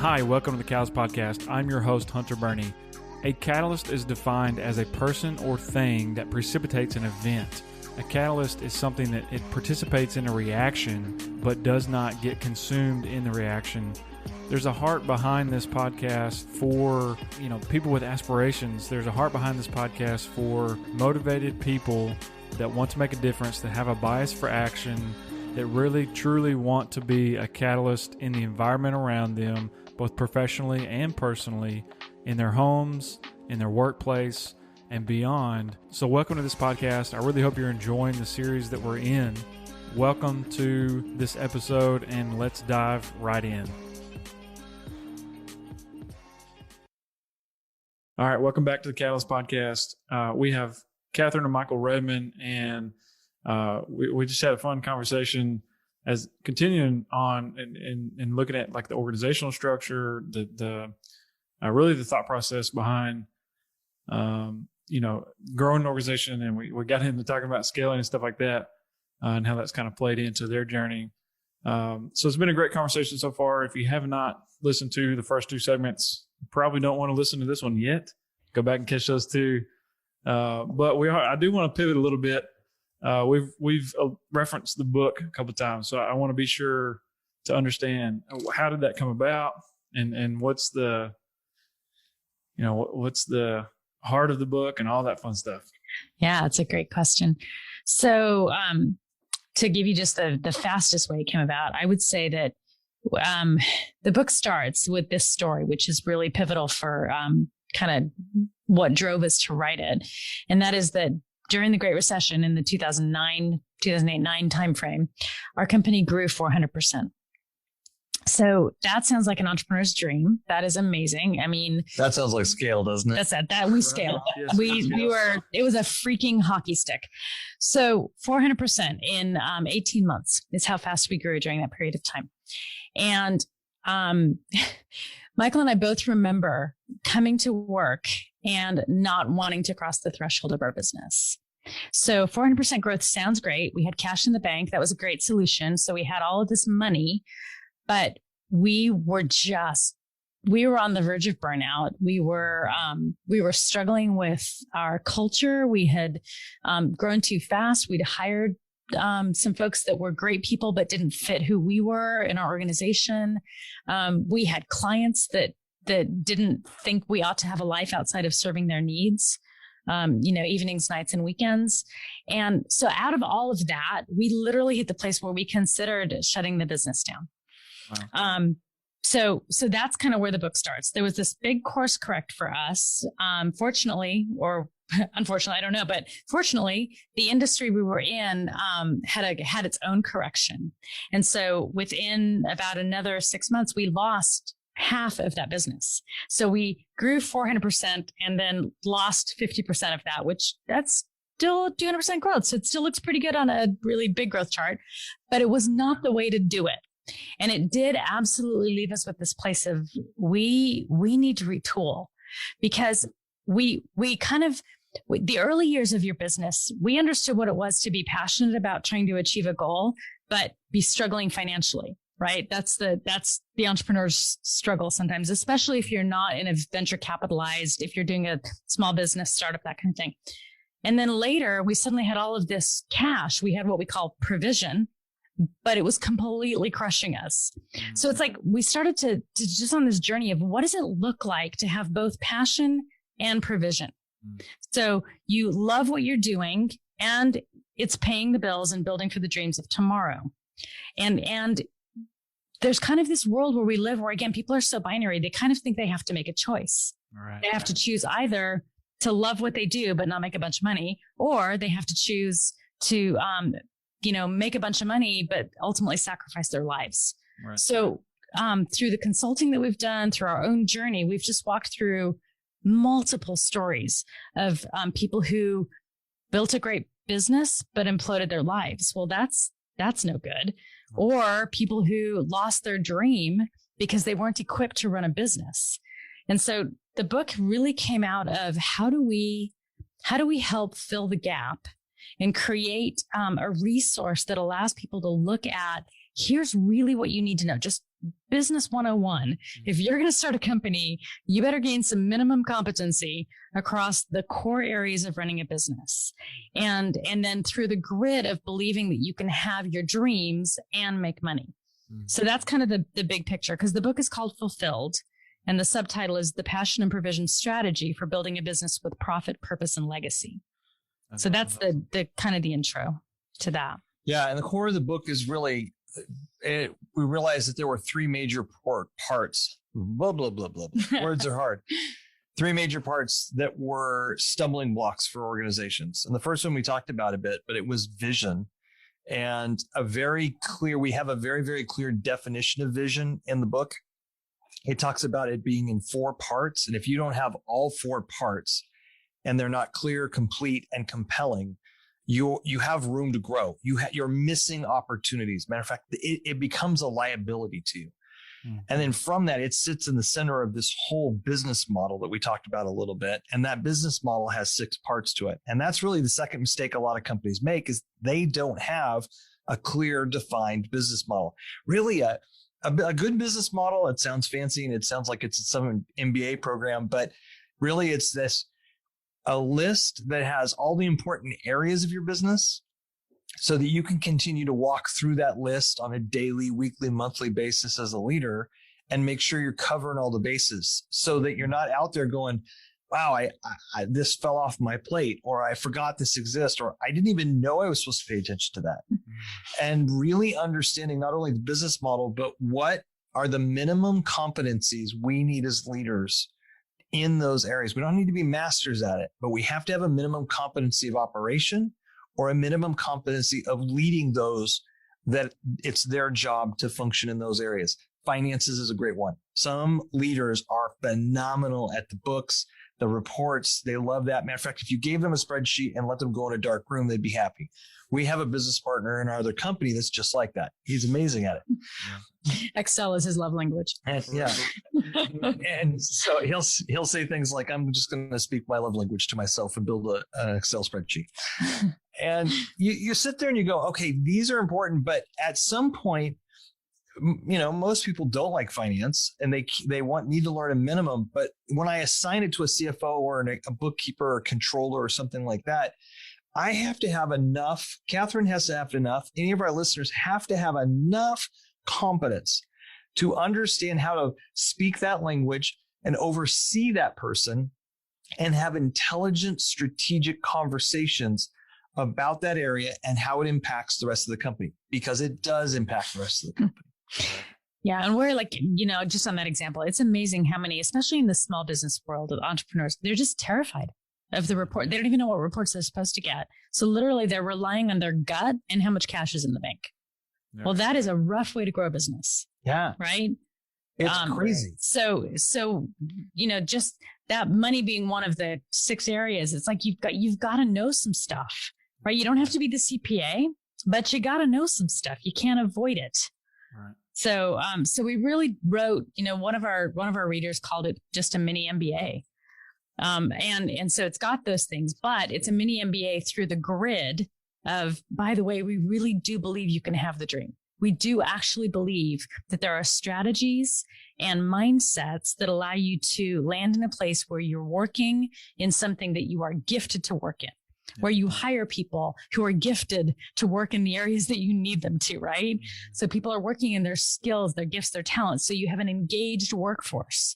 Hi, welcome to the Catalyst Podcast. I'm your host, Hunter Burney. A catalyst is defined as a person or thing that precipitates an event. A catalyst is something that it participates in a reaction, but does not get consumed in the reaction. There's a heart behind this podcast for, people with aspirations. There's a heart behind this podcast for motivated people that want to make a difference, that have a bias for action, that really, truly want to be a catalyst in the environment around them, both professionally and personally, in their homes, in their workplace, and beyond. So welcome to this podcast. I really hope you're enjoying the series that we're in. Welcome to this episode, and let's dive right in. All right, welcome back to the Catalyst Podcast. We have Kathryn and Michael Redman, and we just had a fun conversation as continuing on and looking at like the organizational structure, the really the thought process behind, growing an organization. And we got into talking about scaling and stuff like that, and how that's kind of played into their journey. So it's been a great conversation so far. If you have not listened to the first two segments, you probably don't want to listen to this one yet. Go back and catch those two. But I do want to pivot a little bit. We've referenced the book a couple of times, so I want to be sure to understand how did that come about, and what's the heart of the book and all that fun stuff. Yeah, it's a great question. So, to give you just the fastest way it came about, I would say that the book starts with this story, which is really pivotal for kind of what drove us to write it, and that is that during the Great Recession in the 2008-9 timeframe, our company grew 400%. So that sounds like an entrepreneur's dream. That is amazing. I mean, that sounds like scale, doesn't it? That's that we scaled. Yes, It was a freaking hockey stick. So 400% in 18 months is how fast we grew during that period of time. And Michael and I both remember coming to work and not wanting to cross the threshold of our business. So 400% growth sounds great. We had cash in the bank. That was a great solution. So we had all of this money, but we were on the verge of burnout. We were struggling with our culture. We had grown too fast. We'd hired some folks that were great people, but didn't fit who we were in our organization. We had clients that didn't think we ought to have a life outside of serving their needs, evenings, nights, and weekends. And so out of all of that, we literally hit the place where we considered shutting the business down. Wow. So that's kind of where the book starts. There was this big course correct for us. Fortunately, or unfortunately, I don't know, but fortunately, the industry we were in had its own correction. And so within about another 6 months, we lost half of that business. So we grew 400% and then lost 50% of that, which that's still 200% growth. So it still looks pretty good on a really big growth chart, but it was not the way to do it. And it did absolutely leave us with this place of we need to retool, because the early years of your business, we understood what it was to be passionate about trying to achieve a goal, but be struggling financially, right? That's the entrepreneur's struggle sometimes, especially if you're not in a venture capitalized, if you're doing a small business startup, that kind of thing. And then later we suddenly had all of this cash. We had what we call provision, but it was completely crushing us. So it's like we started to just on this journey of what does it look like to have both passion and provision? So you love what you're doing and it's paying the bills and building for the dreams of tomorrow. And there's kind of this world where we live where, again, people are so binary. They kind of think they have to make a choice. Right. They have to choose either to love what they do, but not make a bunch of money, or they have to choose to, make a bunch of money, but ultimately sacrifice their lives. Right. So through the consulting that we've done, through our own journey, we've just walked through multiple stories of people who built a great business, but imploded their lives. Well, that's no good. Or people who lost their dream because they weren't equipped to run a business. And so the book really came out of how do we help fill the gap and create a resource that allows people to look at, here's really what you need to know. Just business 101. If you're going to start a company, you better gain some minimum competency across the core areas of running a business. And then through the grid of believing that you can have your dreams and make money. So that's kind of the big picture, because the book is called Fulfilled. And the subtitle is The Passion and Provision Strategy for Building a Business with Profit, Purpose, and Legacy. So that's the kind of the intro to that. Yeah. And the core of the book is really, we realized that there were three major parts. Blah, blah, blah, blah, blah. Words are hard. Three major parts that were stumbling blocks for organizations. And the first one we talked about a bit, but it was vision. And we have a very, very clear definition of vision in the book. It talks about it being in 4 parts. And if you don't have all 4 parts and they're not clear, complete, and compelling, you have room to grow. You're missing opportunities. Matter of fact, it becomes a liability to you. And then from that, it sits in the center of this whole business model that we talked about a little bit. And that business model has 6 parts to it. And that's really the second mistake a lot of companies make, is they don't have a clear, defined business model. Really, a good business model, it sounds fancy and it sounds like it's some MBA program, but really it's a list that has all the important areas of your business so that you can continue to walk through that list on a daily, weekly, monthly basis as a leader and make sure you're covering all the bases so that you're not out there going, wow, I this fell off my plate, or I forgot this exists, or I didn't even know I was supposed to pay attention to that. And really understanding not only the business model, but what are the minimum competencies we need as leaders in those areas. We don't need to be masters at it, but we have to have a minimum competency of operation or a minimum competency of leading those that it's their job to function in those areas. Finances is a great one. Some leaders are phenomenal at the books, the reports. They love that. Matter of fact, if you gave them a spreadsheet and let them go in a dark room, they'd be happy. We have a business partner in our other company that's just like that. He's amazing at it. Yeah. Excel is his love language. And, yeah. And so he'll say things like, I'm just going to speak my love language to myself and build an Excel spreadsheet. And you sit there and you go, okay, these are important. But at some point, most people don't like finance and they need to learn a minimum. But when I assign it to a CFO or a bookkeeper or controller or something like that, I have to have enough. Kathryn has to have enough. Any of our listeners have to have enough competence to understand how to speak that language and oversee that person and have intelligent, strategic conversations about that area and how it impacts the rest of the company, because it does impact the rest of the company. Yeah. And we're like, just on that example, it's amazing how many, especially in the small business world of entrepreneurs, they're just terrified of the report. They don't even know what reports they're supposed to get. So literally they're relying on their gut and how much cash is in the bank. Yeah. Well, that is a rough way to grow a business. Yeah. Right. It's crazy. So, just that money being one of the 6 areas, it's like you've got to know some stuff, right? You don't have to be the CPA, but you got to know some stuff. You can't avoid it. Right. So we really wrote, one of our readers called it just a mini MBA. And so it's got those things, but it's a mini MBA through the grid of, by the way, we really do believe you can have the dream. We do actually believe that there are strategies and mindsets that allow you to land in a place where you're working in something that you are gifted to work in, where you hire people who are gifted to work in the areas that you need them to, right? So people are working in their skills, their gifts, their talents. So you have an engaged workforce,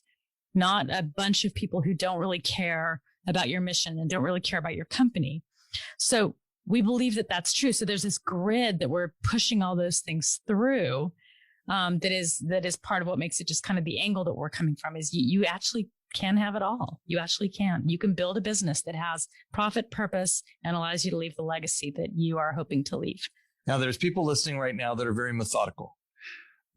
not a bunch of people who don't really care about your mission and don't really care about your company. So we believe that that's true. So there's this grid that we're pushing all those things through. That is part of what makes it just kind of the angle that we're coming from is you actually can have it all. You actually can. You can build a business that has profit, purpose, and allows you to leave the legacy that you are hoping to leave. Now, there's people listening right now that are very methodical.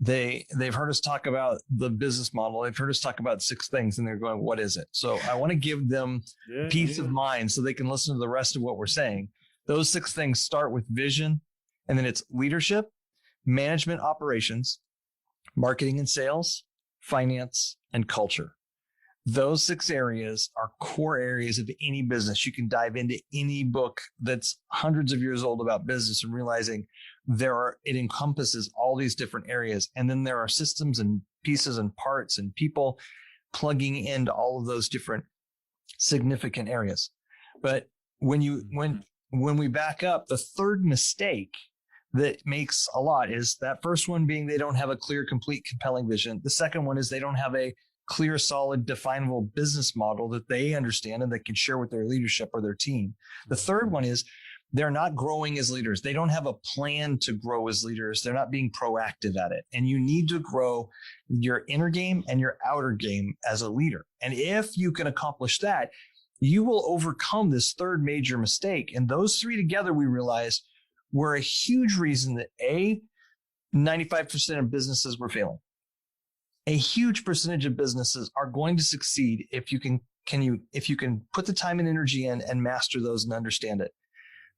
They've heard us talk about the business model. They've heard us talk about 6 things and they're going, what is it? So I want to give them peace of mind so they can listen to the rest of what we're saying. Those 6 things start with vision, and then it's leadership, management operations, marketing and sales, finance, and culture. Those 6 areas are core areas of any business. You can dive into any book that's hundreds of years old about business and realizing it encompasses all these different areas. And then there are systems and pieces and parts and people plugging into all of those different significant areas. But when we back up, the third mistake that makes a lot is that first one being they don't have a clear, complete, compelling vision. The second one is they don't have a clear, solid, definable business model that they understand and they can share with their leadership or their team. The third one is they're not growing as leaders. They don't have a plan to grow as leaders. They're not being proactive at it. And you need to grow your inner game and your outer game as a leader. And if you can accomplish that, you will overcome this third major mistake. And those 3 together, we realized, were a huge reason that 95% of businesses were failing. A huge percentage of businesses are going to succeed if you can put the time and energy in and master those and understand it.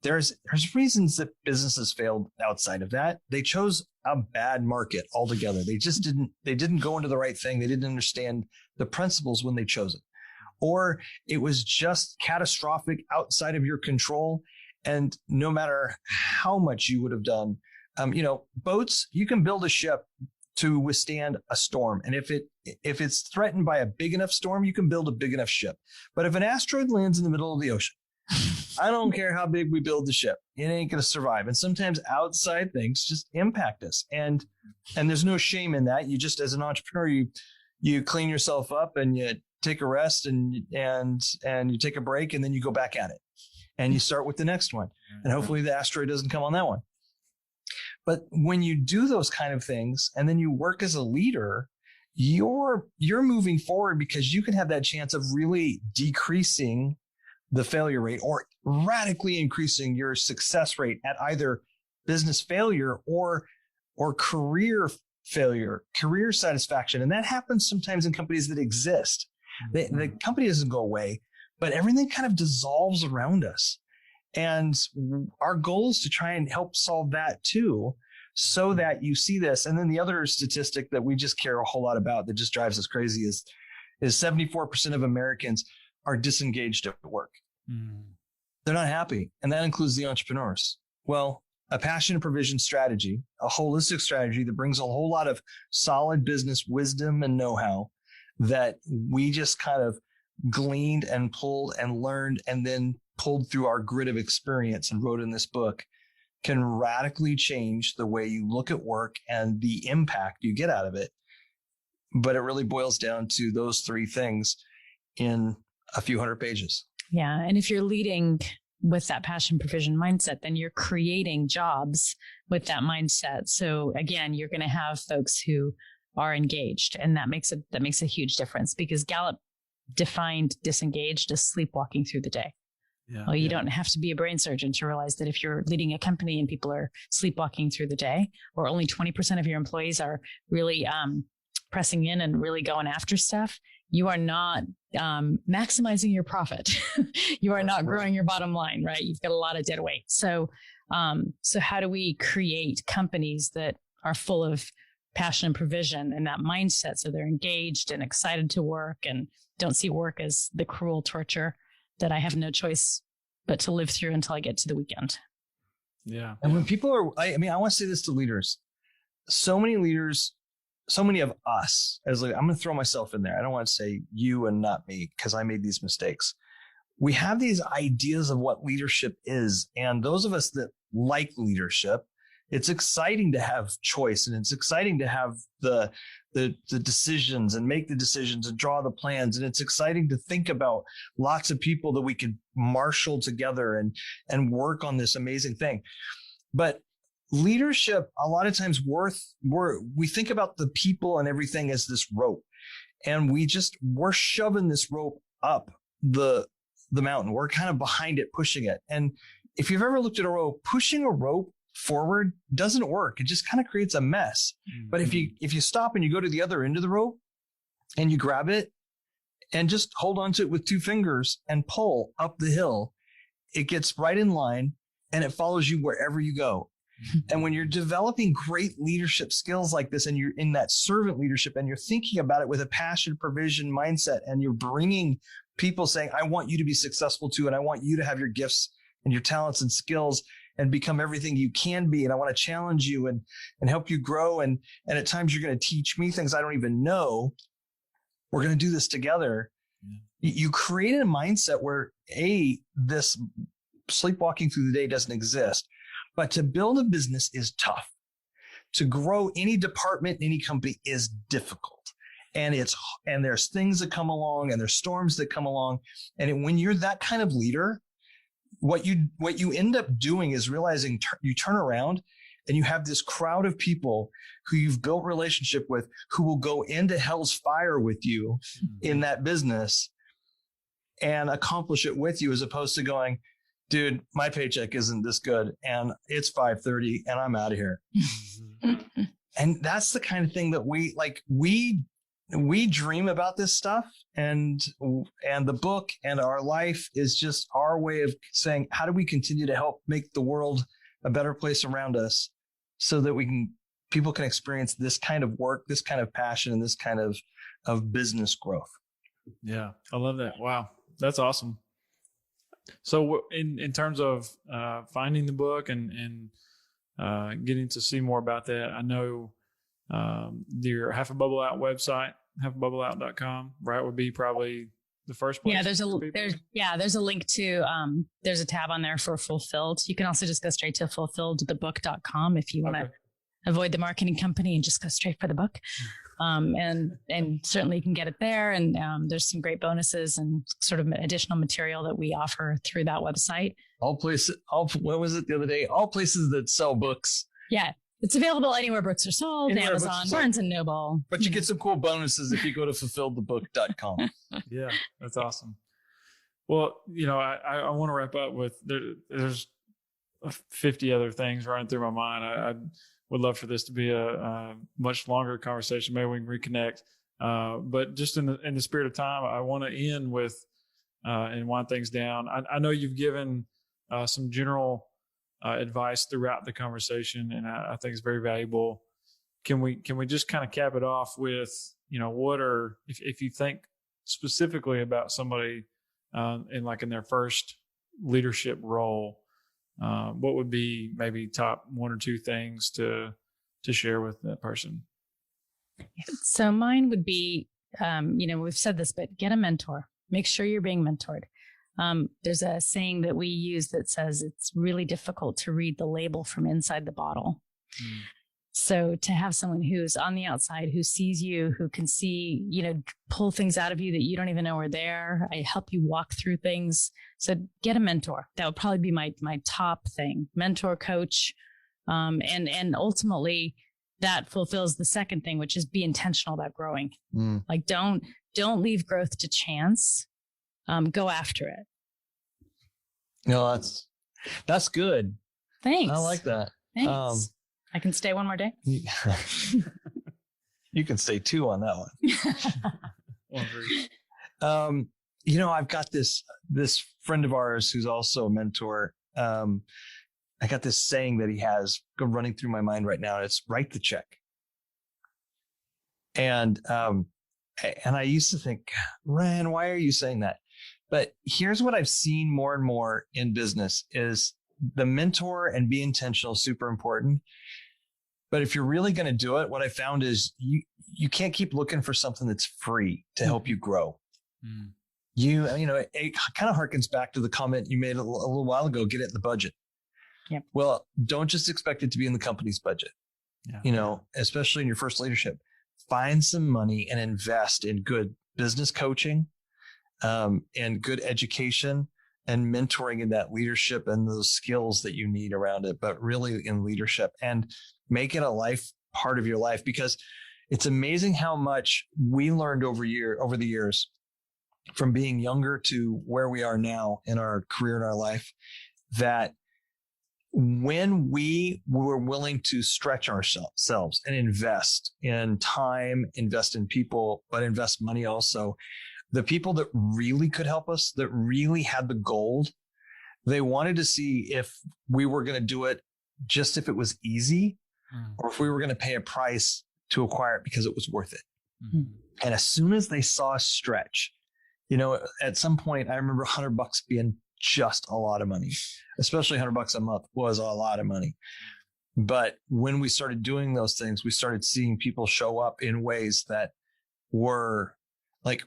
There's reasons that businesses failed outside of that. They chose a bad market altogether. They didn't go into the right thing. They didn't understand the principles when they chose it. Or it was just catastrophic outside of your control. And no matter how much you would have done, boats, you can build a ship to withstand a storm. And if it's threatened by a big enough storm, you can build a big enough ship. But if an asteroid lands in the middle of the ocean, I don't care how big we build the ship, it ain't going to survive. And sometimes outside things just impact us. And there's no shame in that. You just, as an entrepreneur, you clean yourself up and you take a rest and you take a break and then you go back at it and you start with the next one. And hopefully the asteroid doesn't come on that one. But when you do those kind of things and then you work as a leader, you're moving forward because you can have that chance of really decreasing the failure rate or radically increasing your success rate at either business failure or career failure, career satisfaction. And that happens sometimes in companies that exist. The company doesn't go away, but everything kind of dissolves around us. And our goal is to try and help solve that too, so that you see this. And then the other statistic that we just care a whole lot about that just drives us crazy is 74% of Americans are disengaged at work. They're not happy. And that includes the entrepreneurs. Well, a passion and provision strategy, a holistic strategy that brings a whole lot of solid business wisdom and know-how that we just kind of gleaned and pulled and learned and then pulled through our grid of experience and wrote in this book, can radically change the way you look at work and the impact you get out of it. But it really boils down to those 3 things in a few hundred pages. Yeah. And if you're leading with that passion provision mindset, then you're creating jobs with that mindset. So again, you're going to have folks who are engaged, and that makes a huge difference, because Gallup defined disengaged as sleepwalking through the day. Yeah, well, you don't have to be a brain surgeon to realize that if you're leading a company and people are sleepwalking through the day, or only 20% of your employees are really pressing in and really going after stuff, you are not maximizing your profit. You are not growing your bottom line, right? You've got a lot of dead weight. So how do we create companies that are full of passion and provision and that mindset, so they're engaged and excited to work and don't see work as the cruel torture that I have no choice but to live through until I get to the weekend? Yeah. And when people are, I want to say this to leaders. So many leaders, so many of us as I'm going to throw myself in there. I don't want to say you and not me, because I made these mistakes. We have these ideas of what leadership is. And those of us that like leadership, it's exciting to have choice, and it's exciting to have the decisions and make the decisions and draw the plans. And it's exciting to think about lots of people that we could marshal together and work on this amazing thing. But leadership, a lot of times we think about the people and everything as this rope, and we're shoving this rope up the mountain. We're kind of behind it, pushing it. And if you've ever looked at a rope, pushing a rope forward doesn't work. It just kind of creates a mess. Mm-hmm. But if you stop and you go to the other end of the rope and you grab it and just hold onto it with 2 fingers and pull up the hill, it gets right in line and it follows you wherever you go. And when you're developing great leadership skills like this, and you're in that servant leadership, and you're thinking about it with a passion, provision mindset, and you're bringing people saying, I want you to be successful too. And I want you to have your gifts and your talents and skills and become everything you can be. And I want to challenge you and help you grow. And at times you're going to teach me things I don't even know. We're going to do this together. Yeah. You create a mindset where this sleepwalking through the day doesn't exist, but to build a business is tough. To grow any department, any company is difficult. And there's things that come along and there's storms that come along. And when you're that kind of leader, what you end up doing is realizing you turn around and you have this crowd of people who you've built relationship with, who will go into hell's fire with you in that business and accomplish it with you, as opposed to going, dude, my paycheck isn't this good and it's 5:30 and I'm out of here. And that's the kind of thing that we dream about this stuff, and the book and our life is just our way of saying, how do we continue to help make the world a better place around us so that people can experience this kind of work, this kind of passion, and this kind of business growth. Yeah. I love that. Wow. That's awesome. So in terms of finding the book and getting to see more about that, I know your Half a Bubble Out website, halfabubbleout.com, right, would be probably the first place. Yeah, there's a link to there's a tab on there for Fulfilled. You can also just go straight to fulfilledthebook.com if you want to avoid the marketing company and just go straight for the book. And certainly you can get it there. And there's some great bonuses and sort of additional material that we offer through that website. What was it the other day? All places that sell books. Yeah. It's available anywhere books are sold, Amazon, Barnes and Noble. But you get some cool bonuses if you go to fulfilledthebook.com. Yeah, that's awesome. Well, I want to wrap up with there's 50 other things running through my mind. I would love for this to be a much longer conversation. Maybe we can reconnect. But just in the spirit of time, I want to end with and wind things down. I know you've given some general advice throughout the conversation, and I think it's very valuable. Can we just kind of cap it off with, what are, if you think specifically about somebody in their first leadership role, what would be maybe top one or two things to share with that person? So mine would be, we've said this, but get a mentor. Make sure you're being mentored. There's a saying that we use that says it's really difficult to read the label from inside the bottle. Mm. So to have someone who's on the outside, who sees you, who can see, pull things out of you that you don't even know are there. I help you walk through things. So get a mentor. That would probably be my top thing. Mentor, coach. And ultimately that fulfills the second thing, which is be intentional about growing. Mm. Like don't leave growth to chance. Go after it. No, that's good. Thanks. I like that. Thanks. I can stay one more day. You can stay two on that one. I've got this friend of ours who's also a mentor. I got this saying that he has running through my mind right now. It's write the check. And I used to think, Ryan, why are you saying that? But here's what I've seen more and more in business is the mentor and be intentional, super important. But if you're really going to do it, what I found is you can't keep looking for something that's free to help you grow. Mm. It kind of harkens back to the comment you made a little while ago, get it in the budget. Yep. Well, don't just expect it to be in the company's budget, especially in your first leadership. Find some money and invest in good business coaching and good education and mentoring in that leadership and those skills that you need around it, but really in leadership, and make it a part of your life, because it's amazing how much we learned over the years from being younger to where we are now in our career and our life, that when we were willing to stretch ourselves and invest in time, invest in people, but invest money also, the people that really could help us, that really had the gold, they wanted to see if we were going to do it just if it was easy or if we were going to pay a price to acquire it because it was worth it. Mm-hmm. And as soon as they saw us stretch, at some point, I remember $100 being just a lot of money, especially $100 a month was a lot of money. But when we started doing those things, we started seeing people show up in ways that were like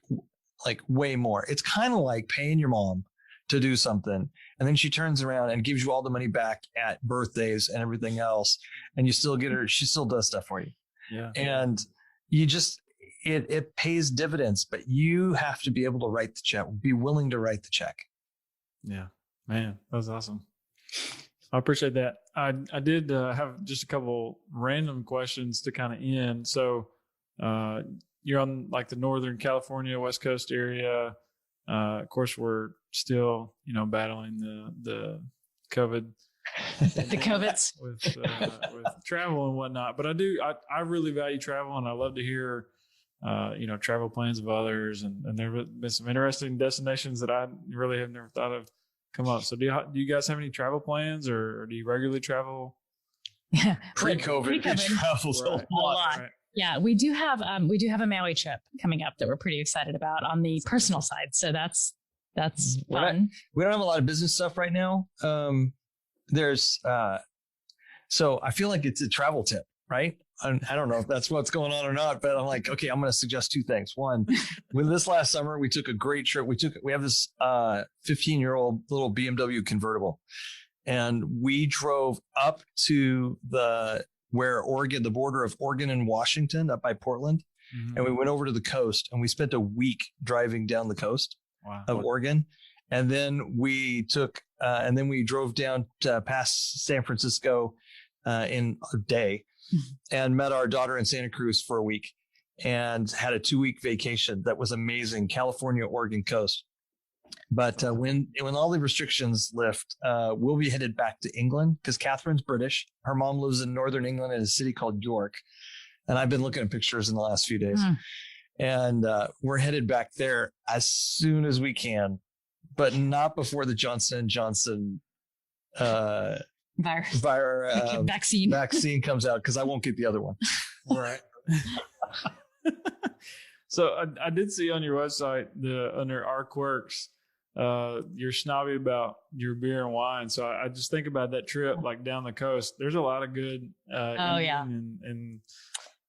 way more. It's kind of like paying your mom to do something, and then she turns around and gives you all the money back at birthdays and everything else, and you still get her. She still does stuff for you. Yeah. And you just, it pays dividends, but you have to be able to write the check, be willing to write the check. Yeah, man, that was awesome. I appreciate that. I did have just a couple random questions to kind of end. So you're on like the Northern California, West Coast area. Of course, we're still, battling the COVID. The COVIDs. with travel and whatnot. But I really value travel, and I love to hear, travel plans of others. And there have been some interesting destinations that I really have never thought of come up. So do you guys have any travel plans, or do you regularly travel? Yeah. Pre-COVID, we traveled a lot. Right. Yeah, we do have a Maui trip coming up that we're pretty excited about on the personal side. So that's fun. We don't have a lot of business stuff right now. So I feel like it's a travel tip, right? I don't know if that's what's going on or not, but I'm like, okay, I'm going to suggest two things. One, with this last summer, we took a great trip. We have this 15-year-old little BMW convertible, and we drove up to the border of Oregon and Washington, up by Portland. Mm-hmm. And we went over to the coast, and we spent a week driving down the coast of Oregon. And then we drove down to past San Francisco in a day and met our daughter in Santa Cruz for a week and had a 2-week vacation that was amazing. California, Oregon coast. But when all the restrictions lift, we'll be headed back to England because Kathryn's British. Her mom lives in Northern England in a city called York. And I've been looking at pictures in the last few days. And we're headed back there as soon as we can, but not before the Johnson & Johnson vaccine comes out, because I won't get the other one. Right. So I did see on your website under our quirks, you're snobby about your beer and wine. So I just think about that trip like down the coast. There's a lot of good and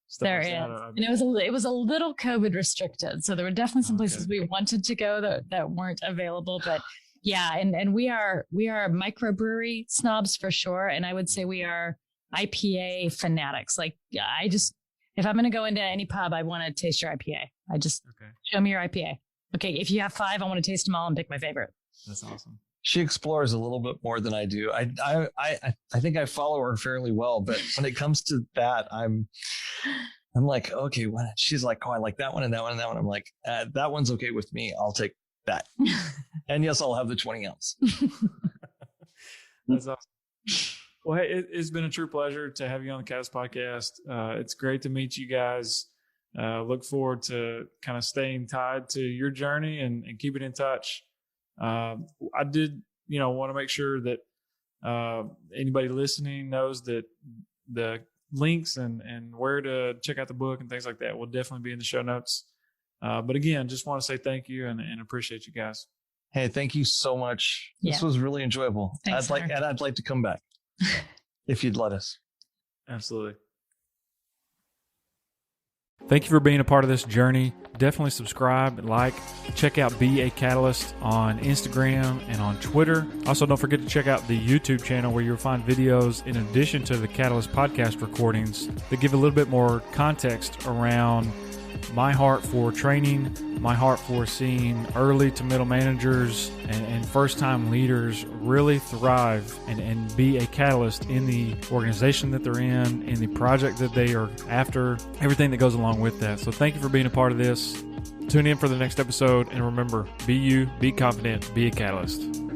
stuff. There is. And it was a little COVID restricted. So there were definitely some places we wanted to go that weren't available. But yeah, and we are microbrewery snobs for sure. And I would say we are IPA fanatics. Like if I'm going to go into any pub, I want to taste your IPA. Show me your IPA. Okay, if you have 5, I want to taste them all and pick my favorite. That's awesome. She explores a little bit more than I do. I think I follow her fairly well, but when it comes to that, I'm like, okay, she's like, oh, I like that one and that one and that one. I'm like, that one's okay with me. I'll take that. And yes, I'll have the 20 ounce. That's awesome. Well, hey, it's been a true pleasure to have you on the Catalyst Podcast. It's great to meet you guys. Look forward to kind of staying tied to your journey and keeping in touch. I did, want to make sure that anybody listening knows that the links and where to check out the book and things like that will definitely be in the show notes. But again, just want to say thank you and appreciate you guys. Hey, thank you so much. Yeah. This was really enjoyable. Thanks, I'd like to come back if you'd let us. Absolutely. Thank you for being a part of this journey. Definitely subscribe, check out Be a Catalyst on Instagram and on Twitter. Also, don't forget to check out the YouTube channel where you'll find videos in addition to the Catalyst podcast recordings that give a little bit more context around my heart for training, my heart for seeing early to middle managers and first-time leaders really thrive and be a catalyst in the organization that they're in the project that they are after, everything that goes along with that. So thank you for being a part of this. Tune in for the next episode, and remember, be you, be confident, be a catalyst.